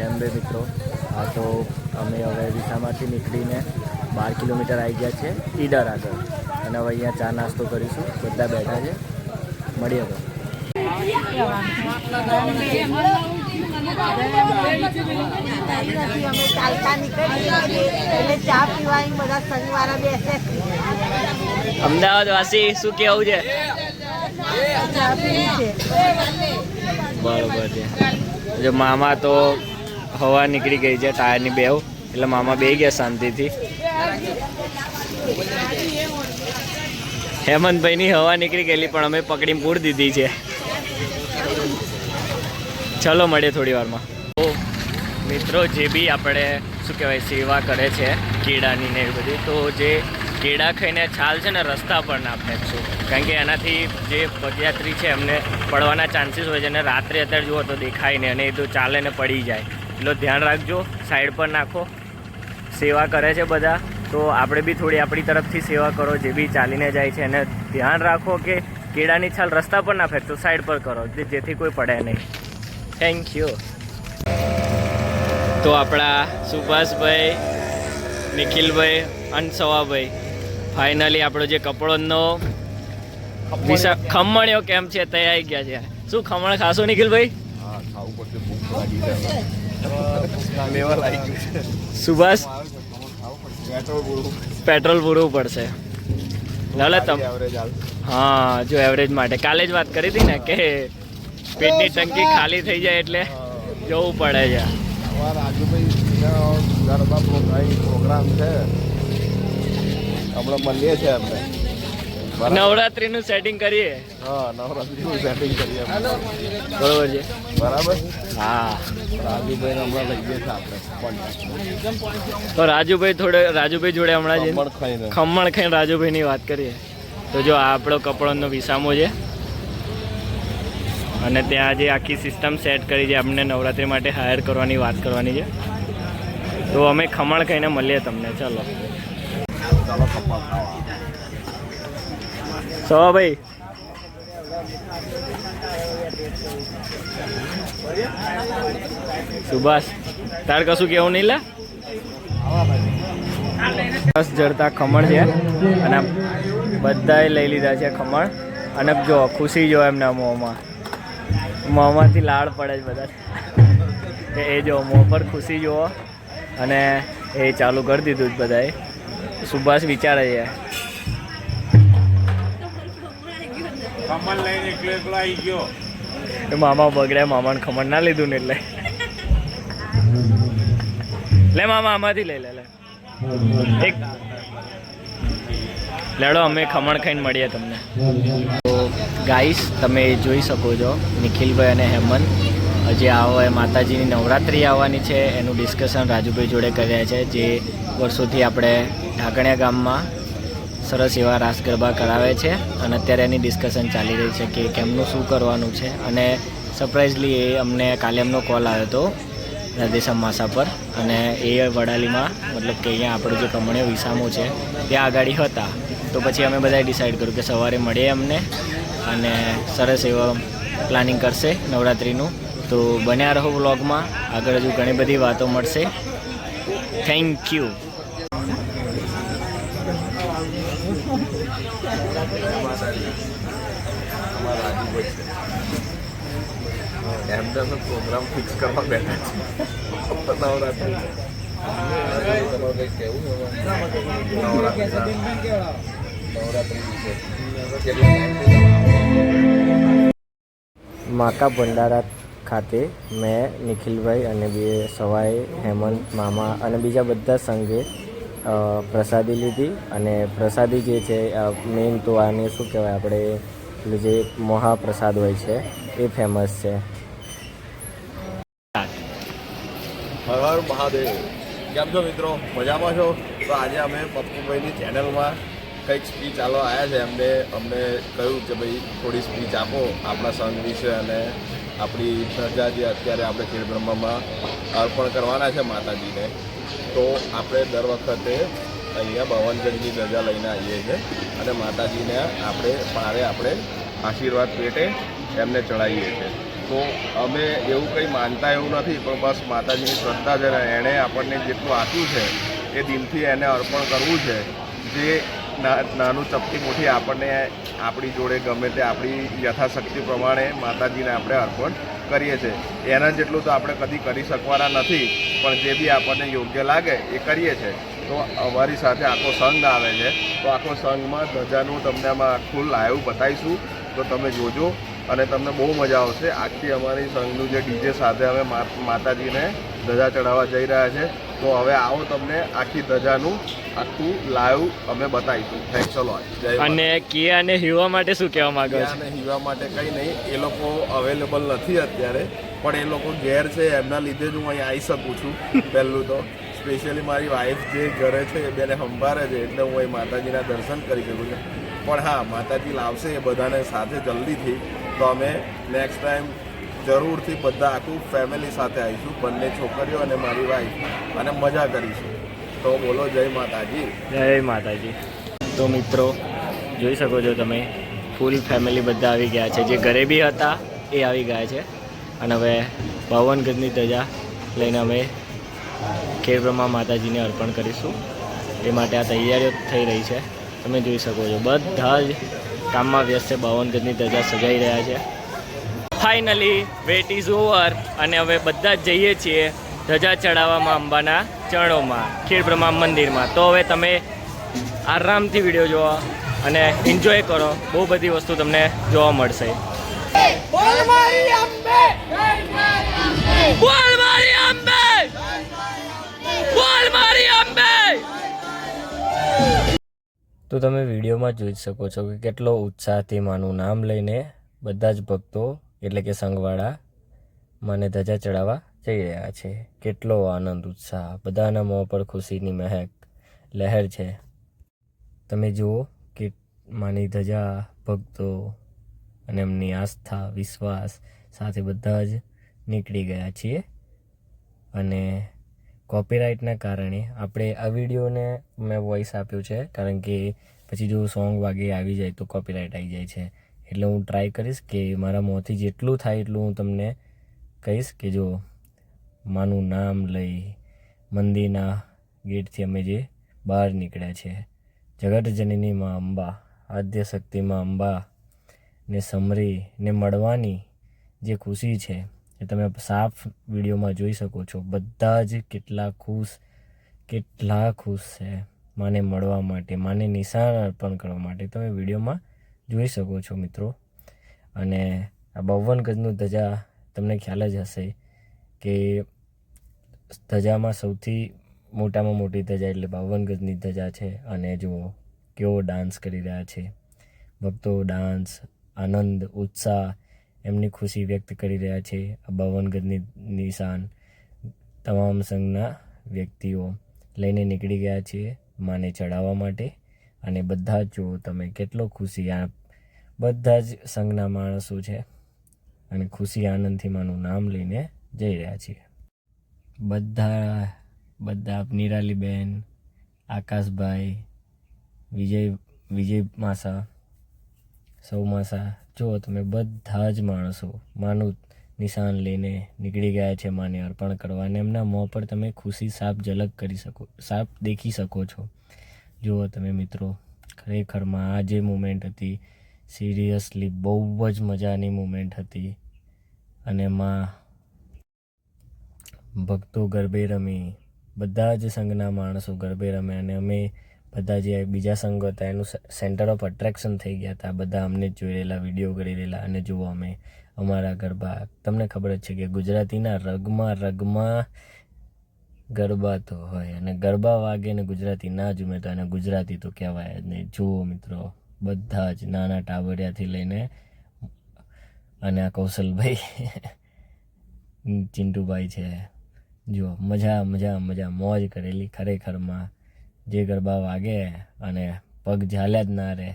જેમ બે મિત્રો. હા, તો અમે હવે વિસામાંથી નીકળીને 12 કિલોમીટર આવી ગયા છે ઈડર આગળ, અને હવે અહીંયા ચા નાસ્તો કરીશું. બધા બેઠા છે, મળીએ તો. અમદાવાદ વાસી શું કેવું છે? બરોબર છે. જો મામા તો હવા નીકળી ગઈ છે ટાયરની બેવ, એટલે મામા બે ગયા શાંતિથી. હેમંતભાઈની હવા નીકળી ગયેલી પણ અમે પકડીને પૂરી દીધી છે. ચલો મળીએ થોડી વારમાં. તો મિત્રો, જે બી આપણે શું કહેવાય સેવા કરે છે કેળાની ને એવી બધી, તો જે કેળા ખાઈને છાલ છે ને રસ્તા પર ના ફેંકશું, કારણ કે એનાથી જે પદયાત્રી છે એમને પડવાના ચાન્સીસ હોય છે, અને રાત્રે અત્યારે જુઓ તો દેખાય ને, અને એ તો ચાલે ને પડી જાય. એટલું ધ્યાન રાખજો, સાઈડ પર નાખો. સેવા કરે છે બધા, તો આપણે બી થોડી આપણી તરફથી સેવા કરો. જે બી ચાલીને જાય છે એને ધ્યાન રાખો કે કેળાની છાલ રસ્તા પર ના ફેંકશો, સાઈડ પર કરો, જેથી કોઈ પડે નહીં. Thank you. તો આપણા સુભાષભાઈ, નિખિલભાઈ અને સવાભાઈ ફાઇનલી આપણો જે કપડોનો ખમણ્યો કેમ છે તે આવી ગયા છે. શું ખમણ ખાશો નિખિલભાઈ? સુભાષ, પેટ્રોલ પૂરવું પડશે. લાલે તમ હા, જો એવરેજ માટે કાલે જ વાત કરી હતી ને કે પેટની ટંકી ખાલી થઈ જાય એટલે જવું પડે છે. પ્રોગ્રામ છે, હમણાં મળીએ છીએ આપણે. નવરાત્રીનું સેટિંગ કરીએ. હા, નવરાત્રીનું સેટિંગ કરીએ. બરોબર છે. બરાબર. હા, રાજુભાઈ હમણાં લઈ ગયા છે આપણે. તો રાજુભાઈ જોડે હમણાં ખમણ ખાઈને રાજુભાઈની વાત કરીએ. તો જો આ આપણો કપડોનો વિસામો છે, અને ત્યાં જે આખી સિસ્ટમ સેટ કરી છે, અમને નવરાત્રી માટે હાયર કરવાની વાત કરવાની છે. તો અમે ખમણ ખાઈને મળીએ તમને. ચલો સવાભાઈ, સુભાષ, તાર કશું કેવું નહીં લે? બસ જડતા ખમણ છે, અને બધાએ લઈ લીધા છે ખમણ. અને જો ખુશી જો એમના મોંમાંથી લાળ પડે છે બધા. એ જો મોં પર ખુશી જુઓ, અને એ ચાલુ કરી દીધું જ બધાએ. સુભાષ વિચારે છે મામા બગડ્યા, મામાને ખમણ ના લીધું ને એટલે લે મામા આમાંથી લઈ લે એક લેડો. અમે ખમણ ખાઈને મળીએ તમને. તો ગાઈસ, તમે જોઈ શકો છો નિખિલભાઈ અને હેમંત હજી આવે માતાજીની નવરાત્રિ આવવાની છે એનું ડિસ્કશન રાજુભાઈ જોડે કર્યા છે. જે વર્ષોથી આપણે ઢાકણિયા ગામમાં સરસ એવા રાસ ગરબા કરાવે છે, અને અત્યારે એની ડિસ્કશન ચાલી રહી છે કે કેમનું શું કરવાનું છે. અને સરપ્રાઇઝલી એ અમને કાલે એમનો કોલ આવ્યો હતો રાધેશ્યામ માસા પર, અને એ વડાલીમાં મતલબ કે અહીંયા આપણો જે કમણીયો વિસામો છે ત્યાં આગળ હતા. તો પછી અમે બધાએ ડિસાઈડ કર્યું કે સવારે મળીએ અમને, અને સરસ એવો પ્લાનિંગ કરશે નવરાત્રિનું. તો બન્યા રહો વ્લોગમાં, આગળ હજુ ઘણી બધી વાતો મળશે. Thank you. પ્રોગ્રામ ફિક્સ કરવા બેઠા છે નવરાત્રી. માકા ભંડારા ખાતે મેં, નિખિલભાઈ અને બે સવાઈ, હેમંત, મામા અને બીજા બધા સંઘે પ્રસાદી લીધી. અને પ્રસાદી જે છે મેઇન તો આને શું કહેવાય, આપણે પેલું જે મહાપ્રસાદ હોય છે એ ફેમસ છે. હર હર મહાદેવ. કેમ છો મિત્રો? મજામાં છો? તો આજે અમે પપ્પુભાઈની ચેનલમાં કંઈક સ્પીચ આલવા આવ્યા છે. અમને કહ્યું કે ભાઈ થોડી સ્પીચ આપો આપણા સંઘ વિશે, અને આપણી પ્રજા જે અત્યારે આપણે ખેડબ્રહ્મામાં અર્પણ કરવાના છે માતાજીને. તો આપણે દર વખતે અહીંયા 52 ગજની ધજા લઈને આવીએ છીએ, અને માતાજીને આપણે આશીર્વાદ પેટે એમને ચડાવીએ છીએ. તો અમે એવું કંઈ માનતા એવું નથી, પણ બસ માતાજીની શ્રદ્ધા છે ને એણે આપણને જેટલું આપ્યું છે એ દિલથી એને અર્પણ કરવું છે. જે નાનું ચપટી મોટી આપણને આપણી જોડે ગમે તે આપણી યથાશક્તિ પ્રમાણે માતાજીને આપણે અર્પણ કરીએ છીએ. એના જેટલું તો આપણે કદી કરી શકવાના નથી, પણ જે બી આપણને યોગ્ય લાગે એ કરીએ છીએ. તો અમારી સાથે આખો સંઘ આવે છે, તો આખો સંઘમાં ધજાનું તમને આમાં આખું લાઈવ બતાવીશું, તો તમે જોજો અને તમને બહુ મજા આવશે. આખી અમારી સંઘનું જે ડીજે સાથે અમે માતાજીને ધજા ચડાવવા જઈ રહ્યા છે. તો હવે આવો તમને આખી ધજાનું આખું લાઈવ અમે બતાવીશું. ચલો જય. અને કિયા અને હિવા માટે શું કહેવા માંગો છો? અને હિવા માટે કંઈ નહીં, એ લોકો અવેલેબલ નથી અત્યારે, પણ એ લોકો ઘેર છે એમના લીધે જ હું અહીં આવી શકું છું. પહેલું તો સ્પેશિયલી મારી વાઈફ જે ઘરે છે એ બેને સંભાળે છે, એટલે હું અહીં માતાજીના દર્શન કરી શકું છું. પણ હા, માતાજી લાવશે એ બધાને સાથે જલ્દીથી, તો અમે નેક્સ્ટ ટાઈમ જરૂરથી બધા આખું ફેમિલી સાથે આવીશું, બંને છોકરીઓ અને મારી વાઈફ, અને મજા કરીશું. તો બોલો જય માતાજી. જય માતાજી. તો મિત્રો જોઈ શકો છો તમે, ફૂલ ફેમિલી બધા આવી ગયા છે. જે ઘરે બી હતા એ આવી ગયા છે. અને હવે 52 ગજની ધજા લઈને અમે ખેડબ્રહ્મા માતાજીને અર્પણ કરીશું. એ માટે આ તૈયારીઓ થઈ રહી છે. તમે જોઈ શકો છો બધા જ કામમાં વ્યસ્ત છે. 52 ગજની ધજા સજાઈ રહ્યા છે. ફાઇનલી વેટ ઇઝ ઓવર અને હવે બધા જ જઈએ છીએ ધજા ચડાવવામાં અંબાના ચરણોમાં, ખેડબ્રહ્મા મંદિરમાં. તો હવે તમે આરામથી વિડીયો જોવો અને એન્જોય કરો. બહુ બધી વસ્તુ તમને જોવા મળશે. બોલ મારી અંબે! બોલ મારી અંબે! બોલ મારી અંબે! તો તમે વિડીયોમાં જોઈ શકો છો કે કેટલો ઉત્સાહથી માનું નામ લઈને બધા જ ભક્તો એટલે કે સંઘવાળા મને ધજા ચડાવવા જઈ રહ્યા છે. કેટલો આનંદ ઉત્સાહ, બધાના મોં પર ખુશીની મહેક લહેર છે. તમે જુઓ કે માની ધજા ભક્તો અને એમની આસ્થા વિશ્વાસ સાથે બધા જ નીકળી ગયા છીએ. અને કોપીરાઇટના કારણે આપણે આ વિડીયોને મેં વોઇસ આપ્યું છે, કારણ કે પછી જો સોંગ વાગે આવી જાય તો કોપીરાઇટ આવી જાય છે. એટલે હું ટ્રાય કરીશ કે મારા મોંથી જેટલું થાય એટલું હું તમને કહીશ કે જો માનું નામ લઈ મંદિરના ગેટથી અમે જે બહાર નીકળ્યા છે, જગત જનની માં અંબા, આદ્ય શક્તિ માં અંબા ને સમરી ને મળવાની જે ખુશી છે એ તમે સાફ વિડીયોમાં જોઈ શકો છો. બધા જ કેટલા ખુશ છે માને મળવા માટે, માને નિશાન અર્પણ કરવા માટે. તમે વિડીયોમાં જોઈ શકો છો મિત્રો. અને આ 52 ગજનું ધજા તમને ખ્યાલ જ હશે કે ધજામાં સૌથી મોટામાં મોટી ધજા એટલે 52 ગજની ધજા છે. અને જુઓ કેવો ડાન્સ કરી રહ્યા છે ભક્તો. ડાન્સ, આનંદ, ઉત્સાહ, એમની ખુશી વ્યક્ત કરી રહ્યા છે. આ 52 ગજની નિશાન તમામ સંઘના વ્યક્તિઓ લઈને નીકળી ગયા છીએ માને ચડાવવા માટે. અને બધા જ જુઓ તમે કેટલો ખુશી, આ બધા જ સંઘના માણસો છે અને ખુશી આનંદથી માનું નામ લઈને જઈ રહ્યા છીએ. બધા નિરાલીબેન, આકાશભાઈ, વિજય માસા, સૌ માસા, જુઓ તમે બધા જ માણસો માનું નિશાન લઈને નીકળી ગયા છે માને અર્પણ કરવા. અને એમના મોં પર તમે ખુશી સાફ દેખી શકો છો. જુઓ તમે મિત્રો, ખરેખરમાં આ જે મુમેન્ટ હતી સિરિયસલી બહુ જ મજાની મુમેન્ટ હતી. અને એમાં ભક્તો ગરબે રમી, બધા જ સંઘના માણસો ગરબે રમે. અને અમે બધા જે બીજા સંઘ હતા એનું સેન્ટર ઓફ અટ્રેક્શન થઈ ગયા હતા. બધા અમને જ જોઈ રહેલા, વિડીયો કરી રહેલા. અને જુઓ અમે અમારા ગરબા, તમને ખબર જ છે કે ગુજરાતીના રગમાં ગરબા તો હોય, અને ગરબા વાગે ને ગુજરાતી ના જુમે તો એને ગુજરાતી તો કહેવાય જ નહીં. જુઓ મિત્રો, બધા જ નાના ટાબરિયાથી લઈને અને આ કૌશલભાઈ ચિંટુભાઈ છે. જુઓ મજા મોજ કરેલી ખરેખરમાં. જે ગરબા વાગે અને પગ ઝાલ્યા જ ના રહે.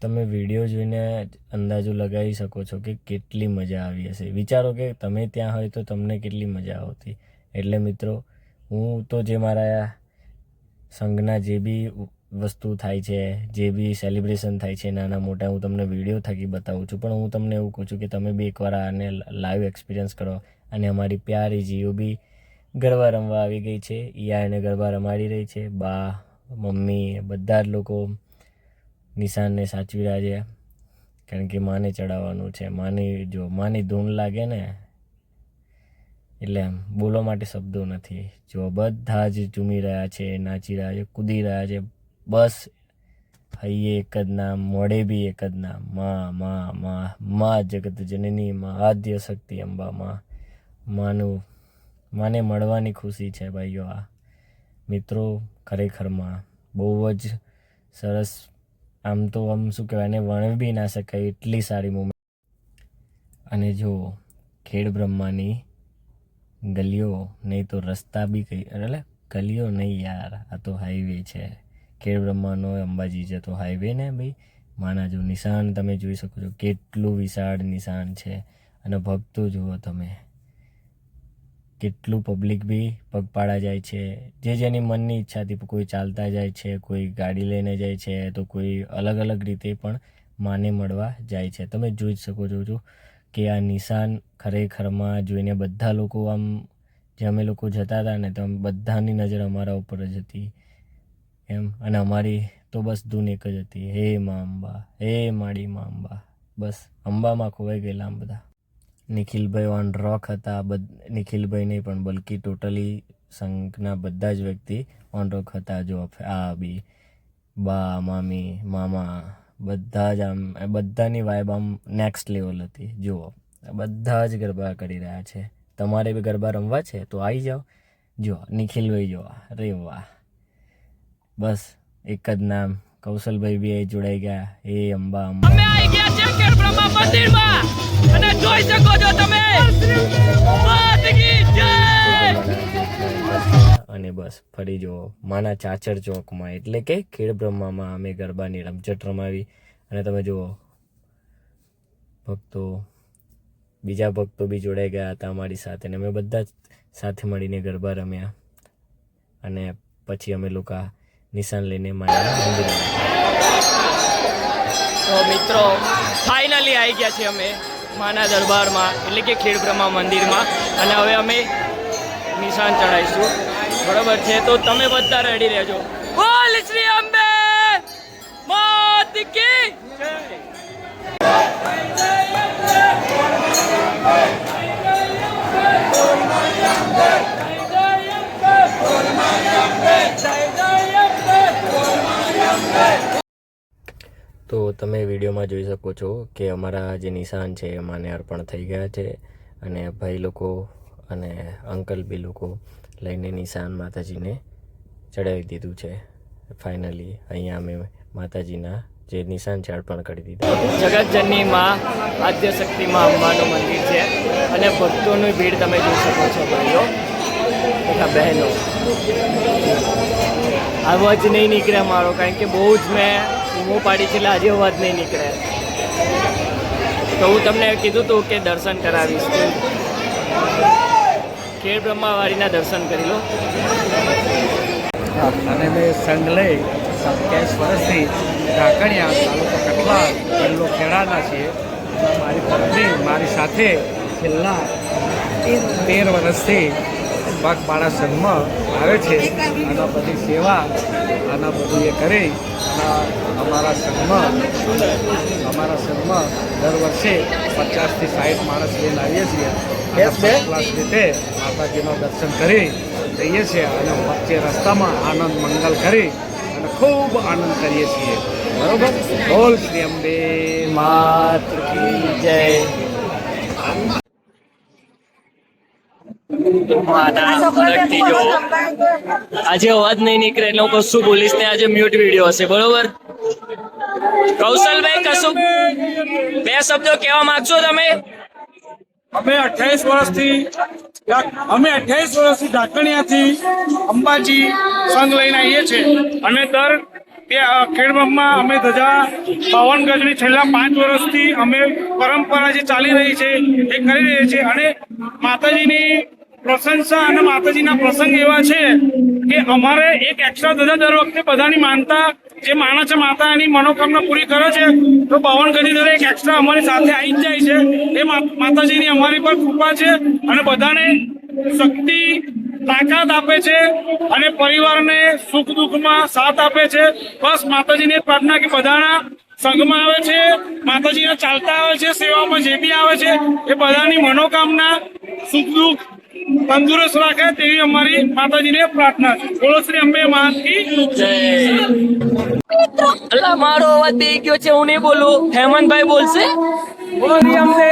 તમે વિડીયો જોઈને અંદાજો લગાવી શકો છો કે કેટલી મજા આવી હશે. વિચારો કે તમે ત્યાં હોય તો તમને કેટલી મજા આવતી. એટલે મિત્રો, હું તો જે મારા સંઘના જે બી વસ્તુ થાય છે, જે બી સેલિબ્રેશન થાય છે નાના મોટા, હું તમને વિડીયો થકી બતાવું છું. પણ હું તમને એવું કહું છું કે તમે બી એકવાર આને લાઈવ એક્સપિરિયન્સ કરો. અને અમારી પ્યારી જીઓ બી ગરબા રમવા આવી ગઈ છે. ઈયા એને ગરબા રમાડી રહી છે. બા, મમ્મી બધા જ લોકો નિશાનને સાચવી રહ્યા છે, કારણ કે માને ચડાવવાનું છે. માની ધૂન લાગે ને એટલે આમ બોલવા માટે શબ્દો નથી. જો બધા જ ઝૂમી રહ્યા છે, નાચી રહ્યા છે, કૂદી રહ્યા છે. બસ હૈયે એક જ નામ, મોઢે બી એક જ નામ, માં જગત જનની, માં આદ્ય શક્તિ અંબા, માને મળવાની ખુશી છે ભાઈઓ. આ મિત્રો ખરેખરમાં બહુ જ સરસ, આમ તો શું કહેવાય, એને વર્ણવી બી ના શકાય એટલી સારી મૂમેન્ટ. અને જો ખેડ બ્રહ્માની ગલીઓ નહીં તો રસ્તા બી એટલે ગલીઓ નહીં યાર, આ તો હાઈવે છે. ખેડ બ્રહ્માનો અંબાજી જતો હાઈવે ને ભાઈ. માના જો નિશાન તમે જોઈ શકો છો, કેટલું વિશાળ નિશાન છે. અને ભક્તો જુઓ તમે, કેટલું પબ્લિક બી પગપાળા જાય છે, જે જેની મનની ઈચ્છાથી. કોઈ ચાલતા જાય છે, કોઈ ગાડી લઈને જાય છે, તો કોઈ અલગ અલગ રીતે પણ માને મળવા જાય છે. તમે જોઈ જ શકો છો કે આ નિશાન ખરેખરમાં જોઈને બધા લોકો આમ, જે અમે લોકો જતા હતા ને, તો બધાની નજર અમારા ઉપર જ હતી એમ. અને અમારી તો બસ ધૂન એક જ હતી, હે મા અંબા, હે માડી મા અંબા. બસ અંબામાં ખોવાઈ ગયેલા આમ બધા. નિખિલભાઈ ઓન રોક હતા. નિખિલભાઈ નહીં પણ બલ્કि ટોટલી સંઘના બધા જ વ્યક્તિ ઓન રોક હતા. જો આ બી બા, મામી, મામા, બધા જ આમ, બધાની વાઇબ આમ નેક્સ્ટ લેવલ હતી. જુઓ બધા જ ગરબા કરી રહ્યા છે. તમારે બી ગરબા રમવા છે તો આવી જાઓ. જો નિખિલભાઈ જો, અરે વાહ, બસ એક જ નામ. કૌશલભાઈ બી જોડાઈ ગયા. એ અંબા અંબા. અમે આવી ગયા છે ખેડ બ્રહ્મા મંદિરમાં અને જોઈ શકો છો તમે, માતકી જય. અને બસ ફરી જો માના ચાચર ચોકમાં, એટલે કે ખેડ બ્રહ્મામાં અમે ગરબાની રમઝટ રમાવી. અને તમે જુઓ ભક્તો, બીજા ભક્તો બી જોડાઈ ગયા હતા અમારી સાથે. અને અમે બધા જ સાથે મળીને ગરબા રમ્યા. અને પછી અમે લોકો નિશાન લઈને માના મંદિર. તો મિત્રો ફાઇનલી આવી ગયા છે અમે માના દરબારમાં, એટલે કે ખેડ બ્રહ્મા મંદિરમાં. અને હવે અમે નિશાન ચડાવીશું, બરોબર છે? તો તમે બધા રેડી રહેજો. બોલ શ્રી અંબે માત કી જય. તો તમે વિડીયોમાં જોઈ શકો છો કે અમારા જે નિશાન છે એ માને અર્પણ થઈ ગયા છે. અને ભાઈ લોકો અને અંકલ બી લોકો લઈને નિશાન માતાજીને ચડાવી દીધું છે. ફાઇનલી અહીંયા અમે માતાજીના જે નિશાન છે અર્પણ કરી દીધા. જગતજનની માં, આદ્ય શક્તિ માં અંબાનું મંદિર છે. અને ભક્તોની ભીડ તમે જોઈ શકો છો ભાઈઓ તથા બહેનો. અવાજ નહીં નીકળે મારો, કારણ કે બહુ જ મેં બૂમો પાડી છે, એટલે આજે અવાજ નહીં નીકળે. તો હું તમને કીધું હતું કે દર્શન કરાવીશ. ખેડ બ્રહ્માવાળીના દર્શન કરી લો. અને મેં સંઘ લઈ 27 વર્ષથી ઢાકણિયા તાલુકો કટલા જિલ્લો ખેડાના છીએ. મારી પત્ની મારી સાથે છેલ્લા 13 વર્ષથી પગપાળા સંઘમાં આવે છે. આના બધી સેવા, આના બધું એ કરી અને અમારા સંઘમાં દર વર્ષે 50 થી 60 માણસ લઈને આવીએ છીએ. ક્લાસ રીતે માતાજીનો દર્શન કરી જઈએ છીએ અને વચ્ચે રસ્તામાં આનંદ મંગલ કરી અને ખૂબ આનંદ કરીએ છીએ. બરોબર? બોલ શ્રી અંબે માત કી જય. આજે અવાજ નહીં નીકળે એટલે હું કશું બોલીશ ને. આજે મ્યુટ વિડીયો હશે, બરોબર? કૌશલભાઈ કશું 2 શબ્દો કહેવા માંગશો તમે? અમે 28 વર્ષથી ઢાકણિયાથી અંબાજી સંઘ લઈને આવીએ છીએ. અને દર ખેડબ્રહ્મા અમે ધજા 52 ગજની છેલ્લા 5 વર્ષથી અમે પરંપરા જે ચાલી રહી છે એ કરી રહ્યા છીએ. અને માતાજીની પ્રશંસા અને માતાજીના પ્રસંગ એવા છે કે અમારે એક એક્સ્ટ્રા દર વખતે બધાની માનતા જે માને છે માતા એની મનોકામના પૂરી કરે છે તો 52 ગદી દર એક એક્સ્ટ્રા અમારી સાથે આવી જ જાય છે. એ માતાજીની અમારી પર કૃપા છે અને બધાને શક્તિ તાકાત આપે છે અને પરિવારને સુખ દુઃખમાં સાથ આપે છે. બસ માતાજીની પ્રાર્થના કે બધાના સંઘમાં આવે છે, માતાજીને ચાલતા આવે છે, સેવામાં જે બી આવે છે એ બધાની મનોકામના સુખ દુઃખ તંદુરસ્ત રાખે તેવી અમારી માતાજીને પ્રાર્થના છે. બોલો શ્રી અંબે માત કી જય. અલા મારો અવાજ બે ગયો છે, હું નહીં બોલું. હેમંતભાઈ બોલશે. બોલી અમને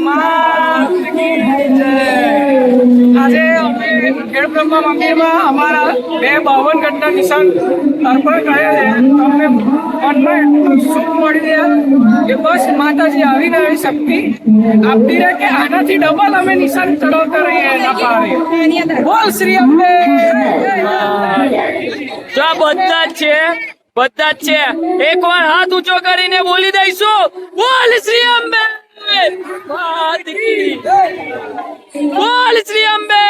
માત કી જય. આજે અમે ખેડબ્રહ્મા મંદિરમાં અમારા 52 ઘંટા નિશાન અર્પણ કર્યા છે. અમને મનમાં એટલું સુખ મળી રહ્યા કે બસ માતાજી આવીને આવી શક્તિ આપતી રહે કે આનાથી ડબલ અમે નિશાન ચડાવતા રહીએ એના પારે. બોલ શ્રી અંબે. જો આ બધા જ છે, બધા જ છે. એકવાર હાથ ઊંચો કરીને બોલી દઈશું, બોલ શ્રી અંબે માત કી જય. બોલ શ્રી અંબે.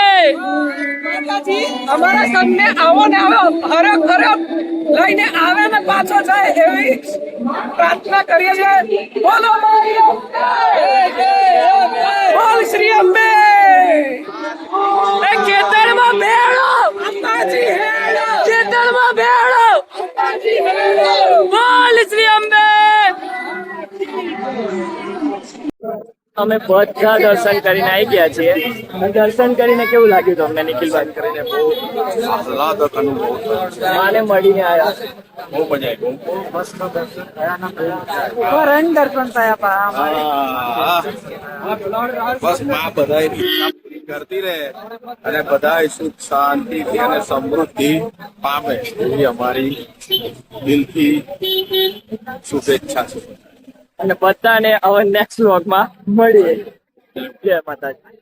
માતાજી અમારા સંઘને આવો ને આવો હરક હરક લઈને આવે ને પાછો જાય એવી પ્રાર્થના કરીએ છીએ. બોલો મારી અંબે. બોલ શ્રી અંબે. એ ખેતરમાં બેડો, માતાજી હેડો. ખેતરમાં બેડો, માતાજી હેડો. બોલ શ્રી અંબે. અમે બધા દર્શન કરીને આવી ગયા છીએ. દર્શન કરીને કેવું લાગ્યું તમને નિખિલભાઈ? કરીને બહુ આહલાદક અનુભવ થયો. માને મળીને આવ્યા. બહુ મજા આવી. બસ માં બધાય પૂરી કરતી રહે અને બધાય સુખ શાંતિથી અને સમૃદ્ધિ પામે એવી અમારી દિલથી શુભેચ્છા છે. અને બધાને હવે નેક્સ્ટ વ્લોગમાં મળીએ. જય માતાજી.